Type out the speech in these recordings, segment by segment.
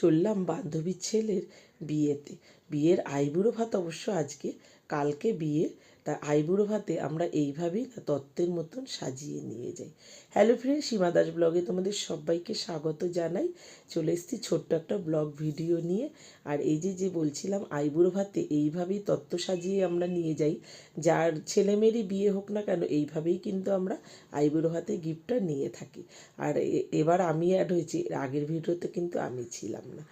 চললাম বান্ধবীর ছেলের বিয়েতে। বিয়ের আইবুড়ো ভাত অবশ্য আজকে, কালকে বিয়ে। তা আইবুড়ো ভাতে আমরা এইভাবেই না তত্ত্বের মতন সাজিয়ে নিয়ে যাই। হ্যালো ফ্রেন্ড, সীমা দাস ব্লগে তোমাদের সবাইকে স্বাগত জানাই। চলে এসেছি ছোট্ট একটা ব্লগ ভিডিও নিয়ে। আর এই যে বলছিলাম আইবুড়ো ভাতে এইভাবেই তত্ত্ব সাজিয়ে আমরা নিয়ে যাই। যার ছেলেমেয়েরই বিয়ে হোক না কেন, এইভাবেই কিন্তু আমরা আইবুড়ো ভাতে গিফটটা নিয়ে থাকি। আর এবার আমি অ্যাড হয়েছি, আগের ভিডিওতে কিন্তু আমি ছিলাম না।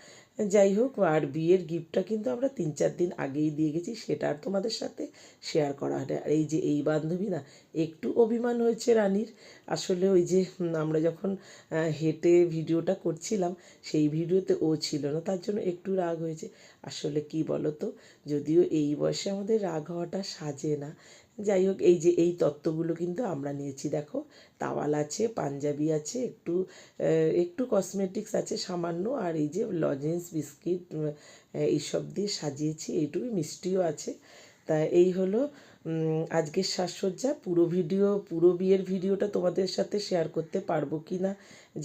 যাই হোক, আর বিয়ের গিফটটা কিন্তু আমরা 3-4 দিন আগেই দিয়ে গেছি, সেটা আর তোমাদের সাথে শেয়ার করা হয় না। আর এই যে এই বান্ধবী না, একটু অভিমান হয়েছে রানীর। আসলে ওই যে আমরা যখন হেঁটে ভিডিওটা করছিলাম, সেই ভিডিওতে ও ছিল না, তার জন্য একটু রাগ হয়েছে। আসলে কি বলো তো, যদিও এই বয়সে আমাদের রাগ হওয়াটা সাজে না। যাই হোক, এই যে এই তত্ত্বগুলো কিন্তু আমরা নিয়েছি। দেখো, তাওয়াল আছে, পাঞ্জাবি আছে, একটু একটু কসমেটিক্স আছে সামান্য, আর এই যে লজেন্স, বিস্কিট, এইসব দিয়ে সাজিয়েছি। এইটুকুই, মিষ্টিও আছে। তা এই হলো আজকের সাজসজ্জা। পুরো বিয়ের ভিডিওটা তোমাদের সাথে শেয়ার করতে পারবো কি না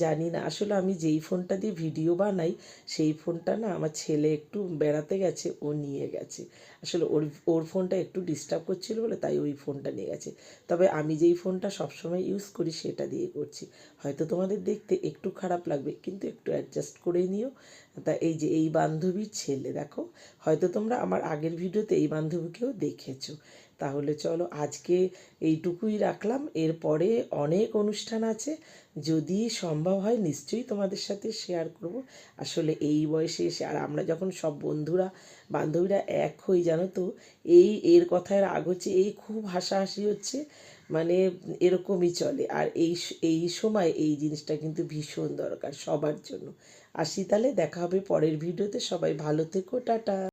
জানি না। আসলে আমি যেই ফোনটা দিয়ে ভিডিও বানাই, সেই ফোনটা না আমার ছেলে একটু বেড়াতে গেছে, ও নিয়ে গেছে। আসলে ওর ফোনটা একটু ডিস্টার্ব করছিল বলে তাই ওই ফোনটা নিয়ে গেছে। তবে আমি যেই ফোনটা সবসময় ইউজ করি সেটা দিয়ে করছি। হয়তো তোমাদের দেখতে একটু খারাপ লাগবে, কিন্তু একটু অ্যাডজাস্ট করে নিও। তা এই যে এই বান্ধবীর ছেলে, দেখো, হয়তো তোমরা আমার আগের ভিডিওতে এই বান্ধবীকেও দেখেছো। তাহলে চলো, আজকে এইটুকুই রাখলাম। এরপরে অনেক অনুষ্ঠান আছে, যদি সম্ভব হয় নিশ্চয়ই তোমাদের সাথে শেয়ার করব। আসলে এই বয়সে এসে, আর আমরা যখন সব বান্ধবীরা এক হই, জানো তো, এর কথায় রাগ হচ্ছে, এই খুব হাসাহাসি হচ্ছে, মানে এরকমই চলে। আর এই সময় এই জিনিসটা কিন্তু ভীষণ দরকার সবার জন্য। আসি তাহলে, দেখা হবে পরের ভিডিওতে। সবাই ভালো থেকো, টাটা।